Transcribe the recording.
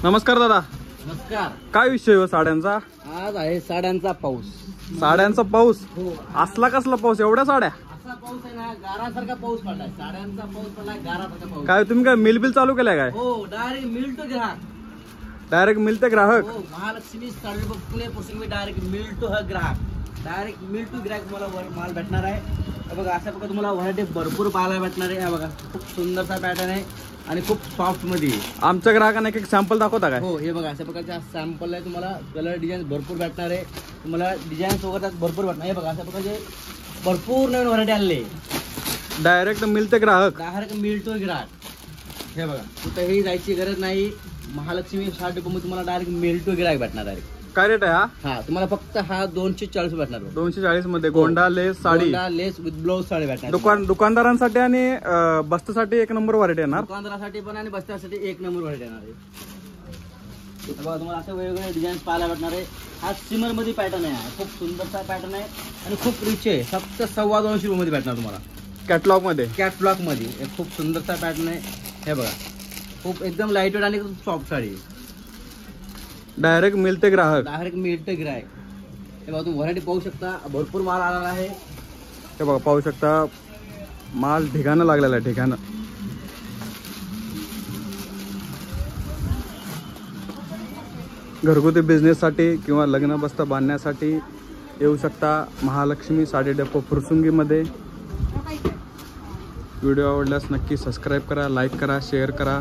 नमस्कार दादा. नमस्कार. काय विषय हो साड्यांचा? आज आहे साड्यांचा पाऊस. साड्यांचा पाऊस? हो. असला कसला पाऊस? एवढ्या साड्या? असा पाऊस आहे ना, गारासारखा पाऊस पडलाय. साड्यांचा पाऊस पडलाय, गारासारखा पाऊस. काय तुम्ही काय मिल बिल चालू केलाय काय? हो, डायरेक्ट मिल टू ग्राहक. डायरेक्ट मिल ते ग्राहक? हो, महालक्ष्मी साडी पुणे पासून मी डायरेक्ट मिल टू ग्राहक. डायरेक्ट मिल टू ग्राहक तुम्हाला माल भेटणार आहे. हे बघा, अशा प्रकारे तुम्हाला व्हरायटी भरपूर पाहायला भेटणार आहे. हे बघा, खूप सुंदरसा पॅटर्न आहे आणि खूप सॉफ्ट मध्ये. आमच्या ग्राहकांना एक सॅम्पल दाखवता काय? हो, हे बघा, अशा प्रकारच्या सॅम्पल आहे. तुम्हाला कलर डिझाईन भरपूर भेटणार आहे. तुम्हाला डिझाईन वगैरे भरपूर भेटणार. हे बघा, अशा प्रकारचे भरपूर नवीन व्हरायटी आणले. डायरेक्ट मिल ते ग्राहक? डायरेक्ट मिल टू ग्राहक. हे बघा, कुठेही जायची गरज नाही. महालक्ष्मी साडी मध्ये तुम्हाला डायरेक्ट मिल टू ग्राहक भेटणार आहे. काय रेट आहे हा? हा, तुम्हाला फक्त हा 240 भेटणार. 240 मध्ये गोंडा लेस साडी, गोंडा लेस विथ ब्लाउज साडी भेटणार. दुकानदारांसाठी आणि बस्तीसाठी एक नंबर व्हरायटी येणार. दुकानदारासाठी पण आणि बस्त्यासाठी एक नंबर व्हरायटी येणार आहे. बघा, तुम्हाला असं वेगवेगळे डिझाईन पाहायला भेटणार आहे. हा सिमर मध्ये पॅटर्न आहे. खूप सुंदरचा पॅटर्न आहे आणि खूप रिच आहे. फक्त 225 रुपये मध्ये भेटणार तुम्हाला. कॅटलॉग मध्ये? कॅटलॉग मध्ये खूप सुंदरचा पॅटर्न आहे. हे बघा, खूप एकदम लाईट वेट आणि सॉफ्ट साडी. डायरेक्ट मिल ते ग्राहक? डायरेक्ट मिल ते ग्राहक. हे बघा, तुम्ही व्हरायटी पाहू शकता. भरपूर माल आलेला आहे. हे बघा, पाहू शकता माल ठिकाणं लागलेला आहे. ठिकाणं घरगुती बिझनेससाठी किंवा लग्न बस्ता बांधण्यासाठी येऊ शकता महालक्ष्मी साडी डेपो फुरसुंगीमध्ये. व्हिडिओ आवडल्यास नक्की सबस्क्राईब करा, लाईक करा, शेअर करा.